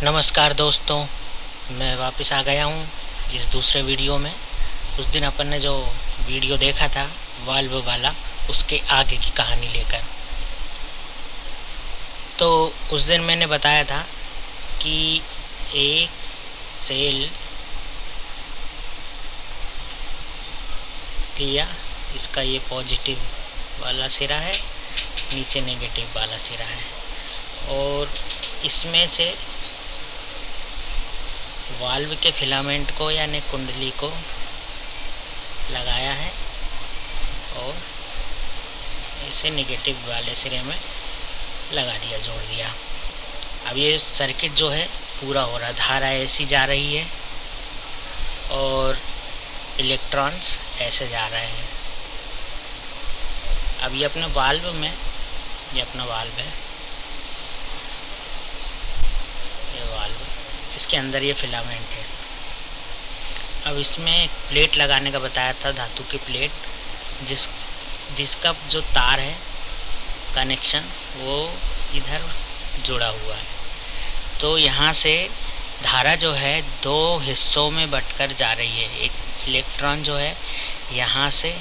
नमस्कार दोस्तों, मैं वापस आ गया हूँ इस दूसरे वीडियो में। उस दिन अपन ने जो वीडियो देखा था वाल्व वाला, उसके आगे की कहानी लेकर। तो उस दिन मैंने बताया था कि एक सेल लिया, इसका ये पॉजिटिव वाला सिरा है, नीचे नेगेटिव वाला सिरा है, और इसमें से वाल्व के फिलामेंट को यानी कुंडली को लगाया है और इसे नेगेटिव वाले सिरे में लगा दिया, जोड़ दिया। अब ये सर्किट जो है पूरा हो रहा, धारा ऐसी जा रही है और इलेक्ट्रॉन्स ऐसे जा रहे हैं। अब ये अपने वाल्व में, ये अपना वाल्व है, ये वाल्व, इसके अंदर ये फिलामेंट है। अब इसमें एक प्लेट लगाने का बताया था, धातु की प्लेट, जिसका जो तार है कनेक्शन वो इधर जुड़ा हुआ है। तो यहाँ से धारा जो है दो हिस्सों में बंटकर जा रही है। एक इलेक्ट्रॉन जो है यहाँ से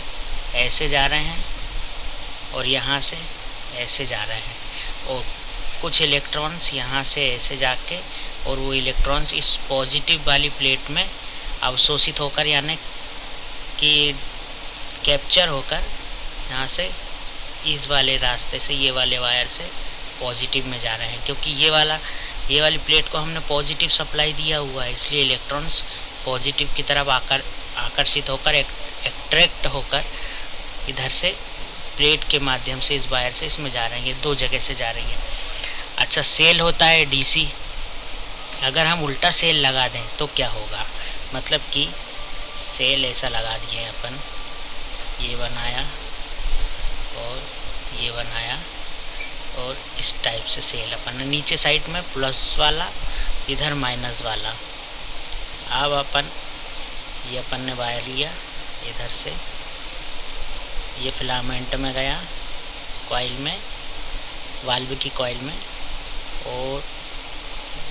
ऐसे जा रहे हैं और यहाँ से ऐसे जा रहे हैं, और कुछ इलेक्ट्रॉन्स यहाँ से ऐसे जाके और वो इलेक्ट्रॉन्स इस पॉजिटिव वाली प्लेट में अवशोषित होकर यानी कि कैप्चर होकर यहाँ से इस वाले रास्ते से, ये वाले वायर से पॉजिटिव में जा रहे हैं। क्योंकि ये वाली प्लेट को हमने पॉजिटिव सप्लाई दिया हुआ है, इसलिए इलेक्ट्रॉन्स पॉजिटिव की तरफ आकर्षित होकर अट्रैक्ट होकर इधर से प्लेट के माध्यम से इस वायर से इसमें जा रहे हैं। ये दो जगह से जा रही है। अच्छा, सेल होता है डीसी। अगर हम उल्टा सेल लगा दें तो क्या होगा, मतलब कि सेल ऐसा लगा दिए अपन, ये बनाया और ये बनाया, और इस टाइप से सेल अपन नीचे साइड में प्लस वाला, इधर माइनस वाला। अब अपन ने वायर लिया, इधर से ये फिलामेंट में गया, कॉइल में, वाल्व की कॉइल में, और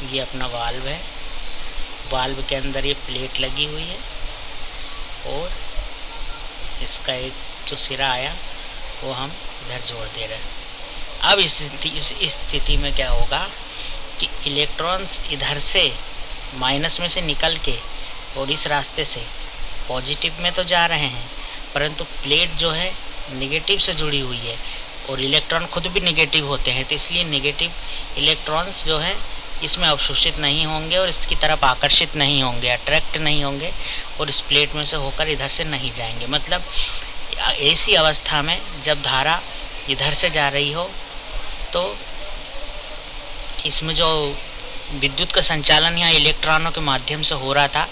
ये अपना वाल्व है। वाल्व के अंदर ये प्लेट लगी हुई है और इसका एक जो सिरा आया वो हम इधर जोड़ दे रहे हैं। अब इस स्थिति में क्या होगा कि इलेक्ट्रॉन्स इधर से माइनस में से निकल के और इस रास्ते से पॉजिटिव में तो जा रहे हैं, परंतु प्लेट जो है नेगेटिव से जुड़ी हुई है और इलेक्ट्रॉन खुद भी नेगेटिव होते हैं, तो इसलिए नेगेटिव इलेक्ट्रॉन्स जो हैं इसमें अवशोषित नहीं होंगे और इसकी तरफ आकर्षित नहीं होंगे, अट्रैक्ट नहीं होंगे, और इस प्लेट में से होकर इधर से नहीं जाएंगे। मतलब ऐसी अवस्था में जब धारा इधर से जा रही हो तो इसमें जो विद्युत का संचालन या इलेक्ट्रॉनों के माध्यम से हो रहा था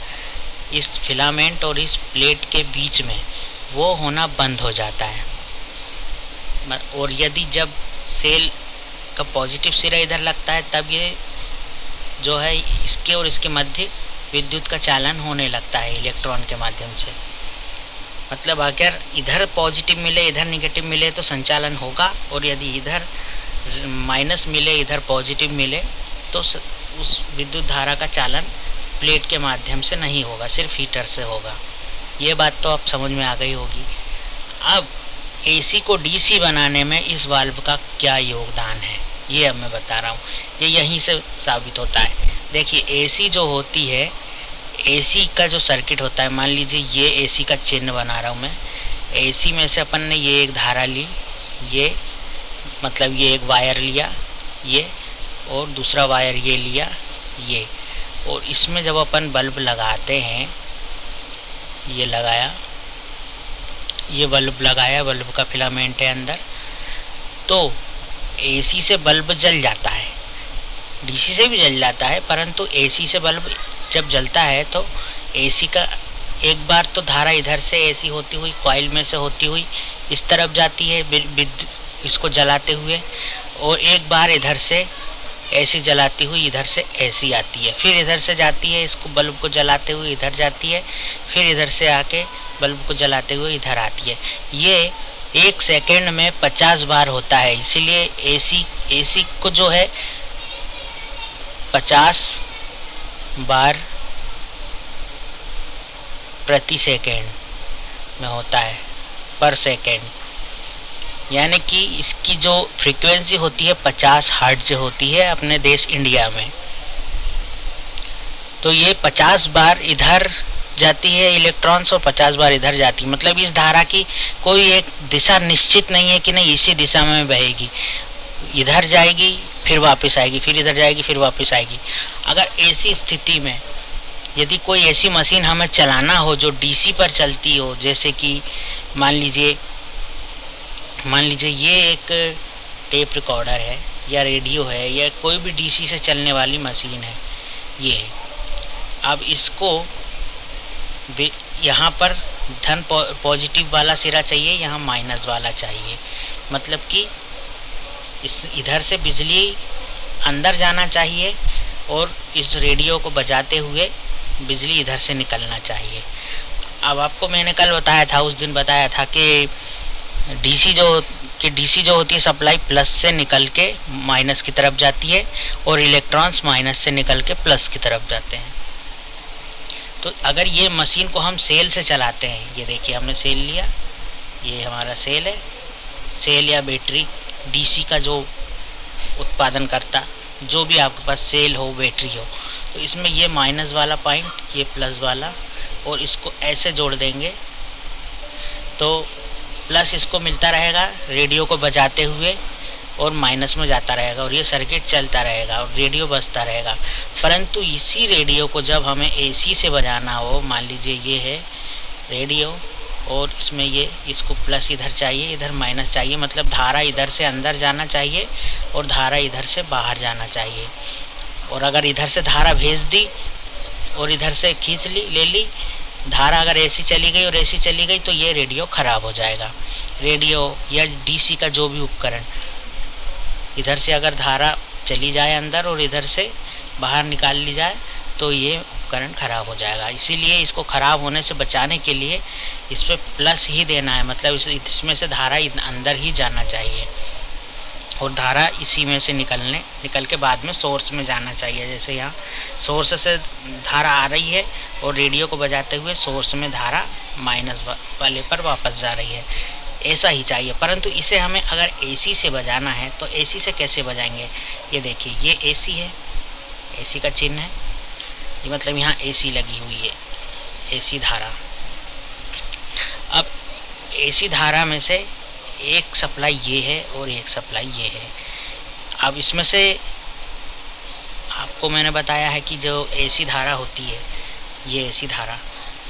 इस फिलामेंट और इस प्लेट के बीच में, वो होना बंद हो जाता है। और यदि जब सेल का पॉजिटिव सिरा इधर लगता है तब ये जो है इसके और इसके मध्य विद्युत का चालन होने लगता है इलेक्ट्रॉन के माध्यम से। मतलब अगर इधर पॉजिटिव मिले इधर नेगेटिव मिले तो संचालन होगा, और यदि इधर माइनस मिले इधर पॉजिटिव मिले तो उस विद्युत धारा का चालन प्लेट के माध्यम से नहीं होगा, सिर्फ हीटर से होगा। ये बात तो अब समझ में आ गई होगी। अब एसी को डीसी बनाने में इस वाल्व का क्या योगदान है ये अब मैं बता रहा हूँ। ये यहीं से साबित होता है। देखिए, एसी जो होती है, एसी का जो सर्किट होता है, मान लीजिए ये एसी का चिन्ह बना रहा हूँ मैं। एसी में से अपन ने ये एक धारा ली, ये मतलब ये एक वायर लिया ये, और दूसरा वायर ये लिया ये, और इसमें जब अपन बल्ब लगाते हैं, ये लगाया, ये बल्ब लगाया, बल्ब का फिलामेंट है अंदर, तो एसी से बल्ब जल जाता है, डीसी से भी जल जाता है, परंतु एसी से बल्ब जब जलता है तो एसी का एक बार तो धारा इधर से ऐसी होती हुई कॉइल में से होती हुई इस तरफ जाती है इसको जलाते हुए, और एक बार इधर से ऐसी जलाती हुई इधर से ऐसी आती है, फिर इधर से जाती है, इसको बल्ब को जलाते हुए इधर जाती है, फिर इधर से आके बल्ब को जलाते हुए इधर आती है। ये 1 सेकेंड में 50 बार होता है। इसीलिए एसी को जो है 50 बार प्रति सेकेंड में होता है, पर सेकेंड। यानी कि इसकी जो फ्रीक्वेंसी होती है 50 हर्ट्ज होती है अपने देश इंडिया में। तो ये 50 बार इधर जाती है इलेक्ट्रॉन्स और 50 बार इधर जाती है। मतलब इस धारा की कोई एक दिशा निश्चित नहीं है कि नहीं इसी दिशा में बहेगी, इधर जाएगी फिर वापस आएगी, फिर इधर जाएगी फिर वापस आएगी। अगर ऐसी स्थिति में यदि कोई ऐसी मशीन हमें चलाना हो जो डीसी पर चलती हो, जैसे कि मान लीजिए ये एक टेप रिकॉर्डर है या रेडियो है या कोई भी डीसी से चलने वाली मशीन है ये। अब इसको यहाँ पर धन पॉजिटिव वाला सिरा चाहिए, यहाँ माइनस वाला चाहिए। मतलब कि इस इधर से बिजली अंदर जाना चाहिए और इस रेडियो को बजाते हुए बिजली इधर से निकलना चाहिए। अब आपको मैंने कल बताया था, उस दिन बताया था कि डीसी जो होती है सप्लाई प्लस से निकल के माइनस की तरफ जाती है और इलेक्ट्रॉन्स माइनस से निकल के प्लस की तरफ जाते हैं। तो अगर ये मशीन को हम सेल से चलाते हैं, ये देखिए हमने सेल लिया, ये हमारा सेल है, सेल या बैटरी डीसी का जो उत्पादन करता, जो भी आपके पास सेल हो बैटरी हो, तो इसमें ये माइनस वाला पॉइंट, ये प्लस वाला, और इसको ऐसे जोड़ देंगे तो प्लस इसको मिलता रहेगा रेडियो को बजाते हुए और माइनस में जाता रहेगा और ये सर्किट चलता रहेगा और रेडियो बजता रहेगा। परंतु इसी रेडियो को जब हमें एसी से बजाना हो, मान लीजिए ये है रेडियो और इसमें ये इसको प्लस इधर चाहिए, इधर माइनस चाहिए, मतलब धारा इधर से अंदर जाना चाहिए और धारा इधर से बाहर जाना चाहिए। और अगर इधर से धारा भेज दी और इधर से खींच ली, ले ली धारा, अगर ऐसी चली गई और ऐसी चली गई तो ये रेडियो ख़राब हो जाएगा। रेडियो या डीसी का जो भी उपकरण, इधर से अगर धारा चली जाए अंदर और इधर से बाहर निकाल ली जाए तो ये उपकरण ख़राब हो जाएगा। इसीलिए इसको ख़राब होने से बचाने के लिए इस पर प्लस ही देना है, मतलब इसमें से धारा अंदर ही जाना चाहिए और धारा इसी में से निकल के बाद में सोर्स में जाना चाहिए। जैसे यहाँ सोर्स से धारा आ रही है और रेडियो को बजाते हुए सोर्स में धारा माइनस वाले पर वापस जा रही है, ऐसा ही चाहिए। परंतु इसे हमें अगर एसी से बजाना है तो एसी से कैसे बजाएंगे? ये देखिए ये एसी है, एसी का चिन्ह है, ये मतलब यहाँ एसी लगी हुई है, एसी धारा। अब एसी धारा में से एक सप्लाई ये है और एक सप्लाई ये है। अब इसमें से आपको मैंने बताया है कि जो एसी धारा होती है, ये एसी धारा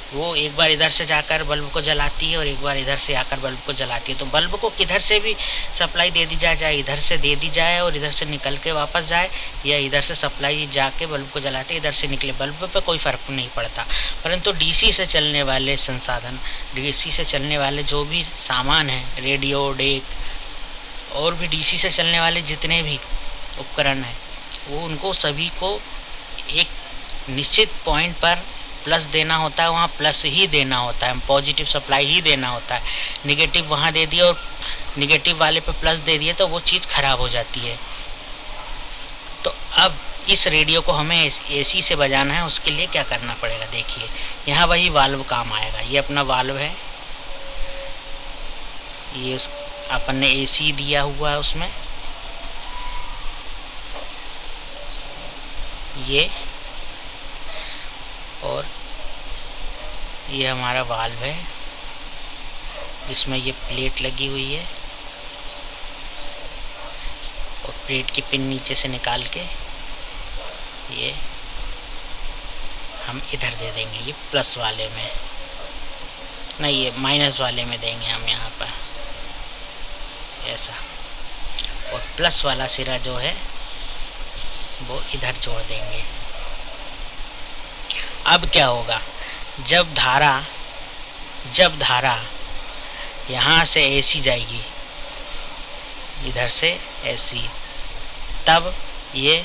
वो एक बार इधर से जाकर बल्ब को जलाती है और एक बार इधर से आकर बल्ब को जलाती है। तो बल्ब को किधर से भी सप्लाई दे दी जाए, चाहे इधर से दे दी जाए और इधर से निकल के वापस जाए, या इधर से सप्लाई जाके बल्ब को जलाते इधर से निकले, बल्ब पे कोई फ़र्क नहीं पड़ता। परंतु डीसी से चलने वाले संसाधन, डीसी से चलने वाले जो भी सामान हैं, रेडियो, डेक और भी डीसी से चलने वाले जितने भी उपकरण हैं, वो उनको सभी को एक निश्चित पॉइंट पर प्लस देना होता है, वहाँ प्लस ही देना होता है, पॉजिटिव सप्लाई ही देना होता है। नेगेटिव वहाँ दे दिया और नेगेटिव वाले पे प्लस दे दिए तो वो चीज़ ख़राब हो जाती है। तो अब इस रेडियो को हमें एसी से बजाना है, उसके लिए क्या करना पड़ेगा? देखिए यहाँ वही वाल्व काम आएगा, ये अपना वाल्व है, ये अपन ने एसी दिया हुआ है उसमें, ये और ये हमारा वाल्व है जिसमें ये प्लेट लगी हुई है और प्लेट की पिन नीचे से निकाल के ये हम इधर दे देंगे, ये प्लस वाले में नहीं, ये माइनस वाले में देंगे हम यहाँ पर ऐसा, और प्लस वाला सिरा जो है वो इधर जोड़ देंगे। अब क्या होगा? जब धारा यहाँ से एसी जाएगी, इधर से एसी, तब ये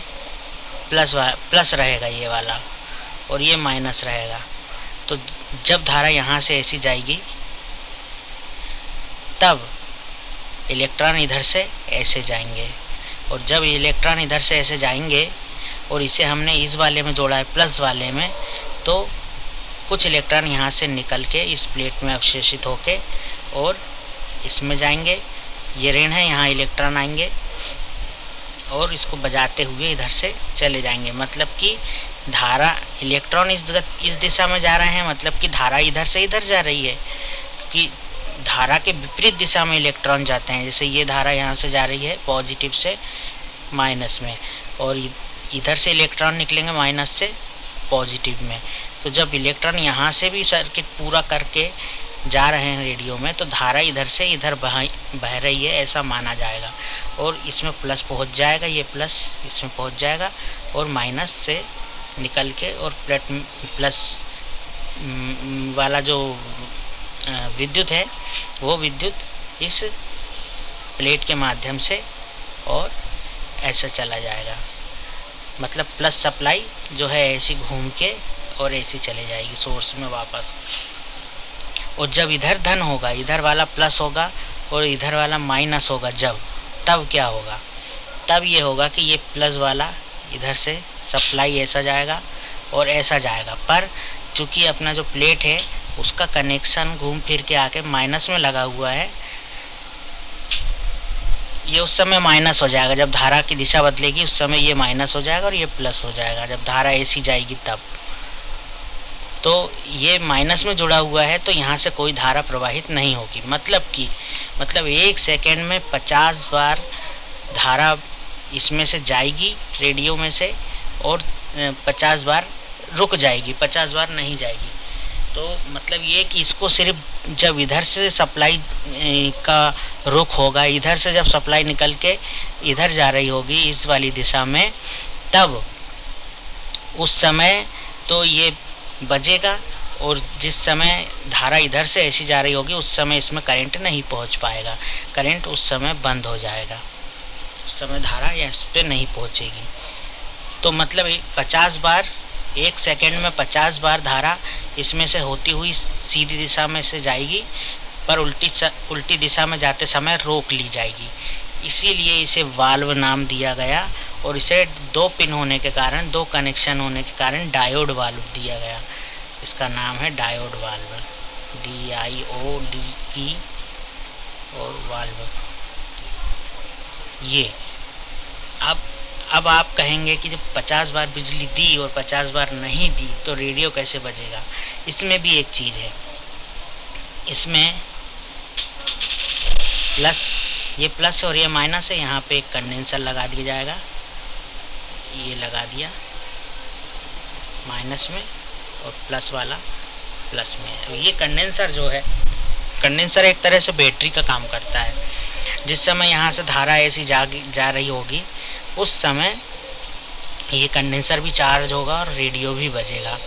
प्लस रहेगा ये वाला और ये माइनस रहेगा। तो जब धारा यहाँ से एसी जाएगी तब इलेक्ट्रॉन इधर से ऐसे जाएंगे, और जब इलेक्ट्रॉन इधर से ऐसे जाएंगे और इसे हमने इस वाले में जोड़ा है प्लस वाले में, तो कुछ इलेक्ट्रॉन यहाँ से निकल के इस प्लेट में अवशेषित होके और इसमें जाएंगे। ये ऋण है, यहाँ इलेक्ट्रॉन आएंगे और इसको बजाते हुए इधर से चले जाएंगे। मतलब कि धारा, इलेक्ट्रॉन इस दिशा में जा रहे हैं, मतलब कि धारा इधर से इधर जा रही है, क्योंकि धारा के विपरीत दिशा में इलेक्ट्रॉन जाते हैं। जैसे ये धारा यहाँ से जा रही है पॉजिटिव से माइनस में, और इधर से इलेक्ट्रॉन निकलेंगे माइनस से पॉजिटिव में। तो जब इलेक्ट्रॉन यहाँ से भी सर्किट पूरा करके जा रहे हैं रेडियो में, तो धारा इधर से इधर बह रही है ऐसा माना जाएगा, और इसमें प्लस पहुँच जाएगा, ये प्लस इसमें पहुँच जाएगा और माइनस से निकल के और प्लस वाला जो विद्युत है वो विद्युत इस प्लेट के माध्यम से और ऐसे चला जाएगा। मतलब प्लस सप्लाई जो है ऐसी घूम के और ऐसी चले जाएगी सोर्स में वापस। और जब इधर धन होगा, इधर वाला प्लस होगा और इधर वाला माइनस होगा, तब क्या होगा? तब ये होगा कि ये प्लस वाला इधर से सप्लाई ऐसा जाएगा और ऐसा जाएगा, पर चूँकि अपना जो प्लेट है उसका कनेक्शन घूम फिर के आके माइनस में लगा हुआ है, ये उस समय माइनस हो जाएगा। जब धारा की दिशा बदलेगी उस समय ये माइनस हो जाएगा और ये प्लस हो जाएगा जब धारा ऐसी जाएगी तब। तो ये माइनस में जुड़ा हुआ है, तो यहाँ से कोई धारा प्रवाहित नहीं होगी। मतलब 1 सेकेंड में 50 बार धारा इसमें से जाएगी रेडियो में से, और 50 बार रुक जाएगी, 50 बार नहीं जाएगी। तो मतलब ये कि इसको सिर्फ जब इधर से सप्लाई का रुख होगा, इधर से जब सप्लाई निकल के इधर जा रही होगी इस वाली दिशा में, तब उस समय तो ये बजेगा, और जिस समय धारा इधर से ऐसी जा रही होगी उस समय इसमें करंट नहीं पहुंच पाएगा, करंट उस समय बंद हो जाएगा, उस समय धारा इस पे नहीं पहुंचेगी। तो मतलब 50 बार 1 सेकेंड में 50 बार धारा इसमें से होती हुई सीधी दिशा में से जाएगी, पर उल्टी दिशा में जाते समय रोक ली जाएगी। इसीलिए इसे वाल्व नाम दिया गया, और इसे 2 पिन होने के कारण, 2 कनेक्शन होने के कारण डायोड वाल्व दिया गया। इसका नाम है डायोड वाल्व, DIODE और वाल्व। ये अब आप कहेंगे कि जब 50 बार बिजली दी और 50 बार नहीं दी तो रेडियो कैसे बजेगा? इसमें भी एक चीज़ है, इसमें ये प्लस और ये माइनस है, यहाँ पे एक कंडेंसर लगा दिया जाएगा, ये लगा दिया माइनस में और प्लस वाला प्लस में। ये कंडेंसर जो है, कंडेंसर एक तरह से बैटरी का काम करता है। जिस समय यहाँ से धारा ऐसी जा रही होगी उस समय ये कंडेंसर भी चार्ज होगा और रेडियो भी बजेगा,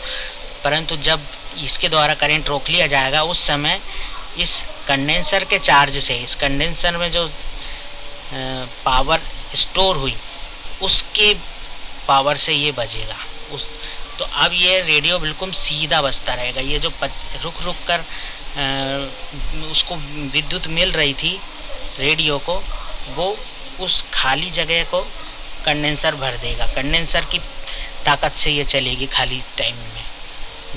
परंतु जब इसके द्वारा करंट रोक लिया जाएगा उस समय इस कंडेंसर के चार्ज से, इस कंडेंसर में जो पावर स्टोर हुई उसके पावर से ये बजेगा। तो अब ये रेडियो बिल्कुल सीधा बजता रहेगा। ये जो रुक कर उसको विद्युत मिल रही थी रेडियो को, वो उस खाली जगह को कंडेंसर भर देगा। कंडेंसर की ताकत से ये चलेगी खाली टाइम में।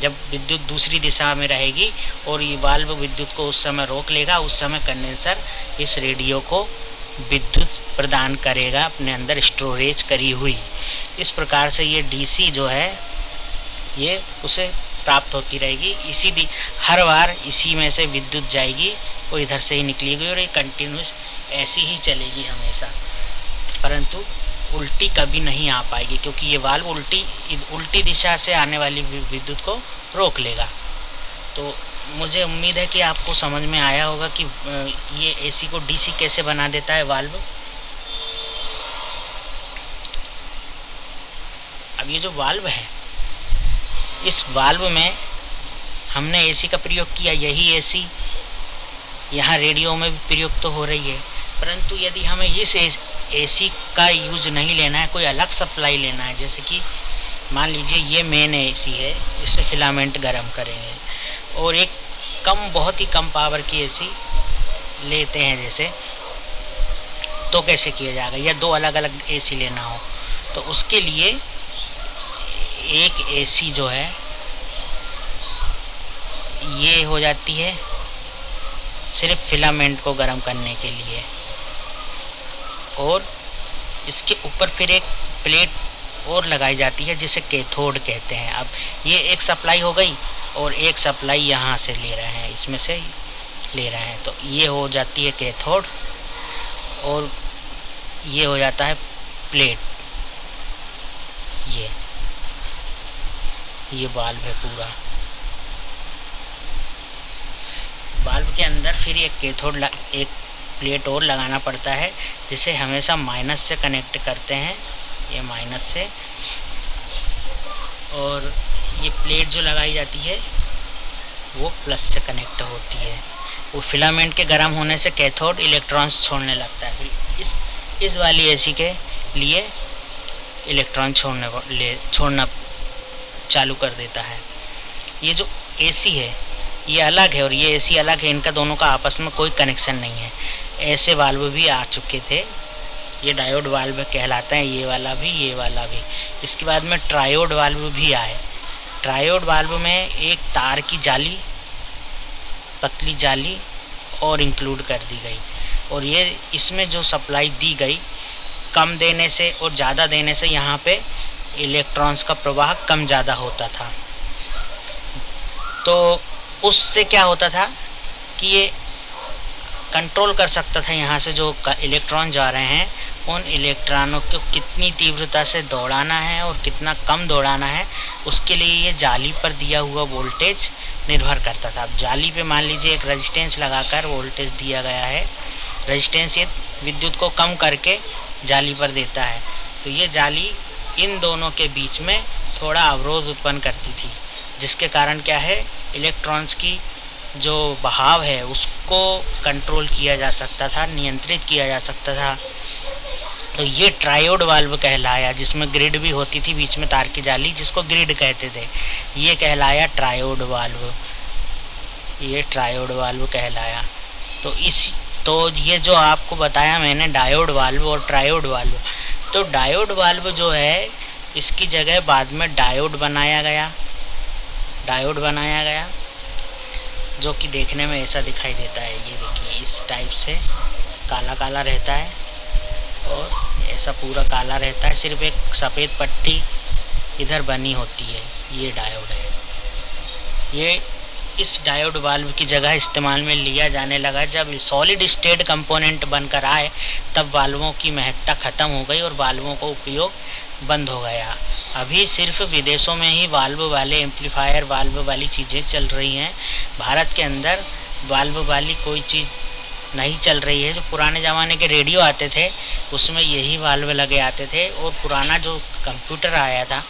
जब विद्युत दूसरी दिशा में रहेगी और ये वाल्व विद्युत को उस समय रोक लेगा, उस समय कंडेंसर इस रेडियो को विद्युत प्रदान करेगा अपने अंदर स्टोरेज करी हुई। इस प्रकार से ये डीसी जो है ये उसे प्राप्त होती रहेगी। हर बार इसी में से विद्युत जाएगी और इधर से ही निकलेगी और ये कंटिन्यूस ऐसी ही चलेगी हमेशा, परंतु उल्टी कभी नहीं आ पाएगी क्योंकि ये वाल्व उल्टी दिशा से आने वाली विद्युत को रोक लेगा। तो मुझे उम्मीद है कि आपको समझ में आया होगा कि ये एसी को डीसी कैसे बना देता है वाल्व। अब ये जो वाल्व है, इस वाल्व में हमने एसी का प्रयोग किया, यही एसी यहाँ रेडियो में भी प्रयोग तो हो रही है, परंतु यदि हमें इस एसी का यूज नहीं लेना है, कोई अलग सप्लाई लेना है, जैसे कि मान लीजिए ये मेन एसी है जिससे फिलामेंट गर्म करेंगे, और एक बहुत ही कम पावर की एसी लेते हैं जैसे, तो कैसे किया जाएगा? या 2 अलग अलग एसी लेना हो तो उसके लिए एक एसी जो है ये हो जाती है सिर्फ फिलामेंट को गर्म करने के लिए, और इसके ऊपर फिर एक प्लेट और लगाई जाती है जिसे कैथोड कहते हैं। अब ये एक सप्लाई हो गई और एक सप्लाई यहाँ से ले रहे हैं, इसमें से ले रहे हैं, तो ये हो जाती है कैथोड और ये हो जाता है प्लेट। ये वाल्व है पूरा। वाल्व के अंदर फिर एक कैथोड एक प्लेट और लगाना पड़ता है जिसे हमेशा माइनस से कनेक्ट करते हैं, ये माइनस से, और ये प्लेट जो लगाई जाती है वो प्लस से कनेक्ट होती है। वो फिलामेंट के गर्म होने से कैथोड इलेक्ट्रॉन्स छोड़ने लगता है, फिर इस वाली एसी के लिए इलेक्ट्रॉन छोड़ना चालू कर देता है। ये जो एसी है ये अलग है और ये एसी अलग है, इनका दोनों का आपस में कोई कनेक्शन नहीं है। ऐसे वाल्व भी आ चुके थे, ये डायोड वाल्व कहलाते हैं, ये वाला भी, ये वाला भी। इसके बाद में ट्रायोड वाल्व भी आए। ट्रायोड वाल्व में एक तार की जाली, पतली जाली और इंक्लूड कर दी गई, और ये इसमें जो सप्लाई दी गई कम देने से और ज़्यादा देने से यहाँ पे इलेक्ट्रॉन्स का प्रवाह कम ज़्यादा होता था। तो उससे क्या होता था कि ये कंट्रोल कर सकता था यहाँ से जो इलेक्ट्रॉन जा रहे हैं उन इलेक्ट्रॉनों को कितनी तीव्रता से दौड़ाना है और कितना कम दौड़ाना है, उसके लिए ये जाली पर दिया हुआ वोल्टेज निर्भर करता था। अब जाली पे मान लीजिए एक रेजिस्टेंस लगाकर वोल्टेज दिया गया है, रेजिस्टेंस ये विद्युत को कम करके जाली पर देता है, तो ये जाली इन दोनों के बीच में थोड़ा अवरोध उत्पन्न करती थी, जिसके कारण क्या है, इलेक्ट्रॉन्स की जो बहाव है उसको कंट्रोल किया जा सकता था, नियंत्रित किया जा सकता था। तो ये ट्रायोड वाल्व कहलाया, जिसमें ग्रिड भी होती थी बीच में तार की जाली, जिसको ग्रिड कहते थे, ये कहलाया ट्रायोड वाल्व। ये ट्रायोड वाल्व कहलाया। तो ये जो आपको बताया मैंने डायोड वाल्व और ट्रायोड वाल्व, तो डायोड वाल्व जो है इसकी जगह बाद में डायोड बनाया गया, जो कि देखने में ऐसा दिखाई देता है। ये देखिए इस टाइप से काला काला रहता है और ऐसा पूरा काला रहता है, सिर्फ एक सफ़ेद पट्टी इधर बनी होती है, ये डायोड है। ये इस डायोड वाल्व की जगह इस्तेमाल में लिया जाने लगा जब सॉलिड स्टेट कंपोनेंट बनकर आए, तब वाल्वों की महत्ता ख़त्म हो गई और वाल्वों का उपयोग बंद हो गया। अभी सिर्फ विदेशों में ही वाल्व वाले एम्पलीफायर, वाल्व वाली चीज़ें चल रही हैं। भारत के अंदर वाल्व वाली कोई चीज़ नहीं चल रही है। जो पुराने ज़माने के रेडियो आते थे उसमें यही वाल्व लगे आते थे, और पुराना जो कंप्यूटर आया था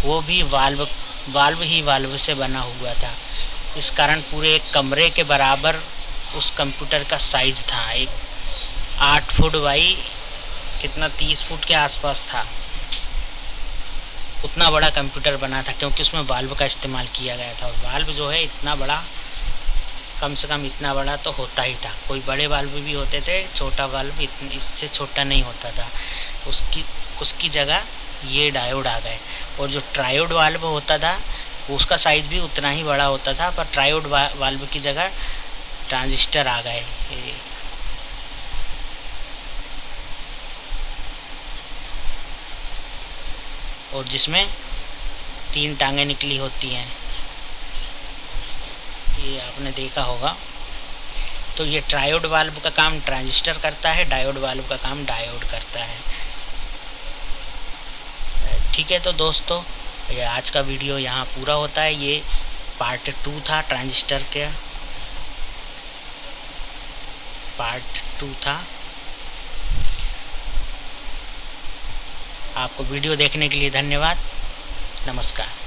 वो भी वाल्व से बना हुआ था। इस कारण पूरे एक कमरे के बराबर उस कंप्यूटर का साइज़ था, एक 8 फुट बाई कितना 30 फुट के आसपास था, उतना बड़ा कंप्यूटर बना था, क्योंकि उसमें वाल्व का इस्तेमाल किया गया था। और वाल्व जो है इतना बड़ा, कम से कम इतना बड़ा तो होता ही था। कोई बड़े वाल्व भी होते थे, छोटा वाल्व इससे छोटा नहीं होता था। उसकी जगह ये डायोड आ गए। और जो ट्रायोड वाल्व होता था उसका साइज़ भी उतना ही बड़ा होता था, पर ट्रायोड वाल्व की जगह ट्रांजिस्टर आ गए। और जिसमें 3 टांगें निकली होती हैं, ये आपने देखा होगा। तो ये ट्रायोड वाल्व का काम ट्रांजिस्टर करता है, डायोड वाल्व का काम डायोड करता है। ठीक है, तो दोस्तों ये आज का वीडियो यहाँ पूरा होता है। ये पार्ट 2 था, ट्रांजिस्टर के पार्ट 2 था। आपको वीडियो देखने के लिए धन्यवाद। नमस्कार।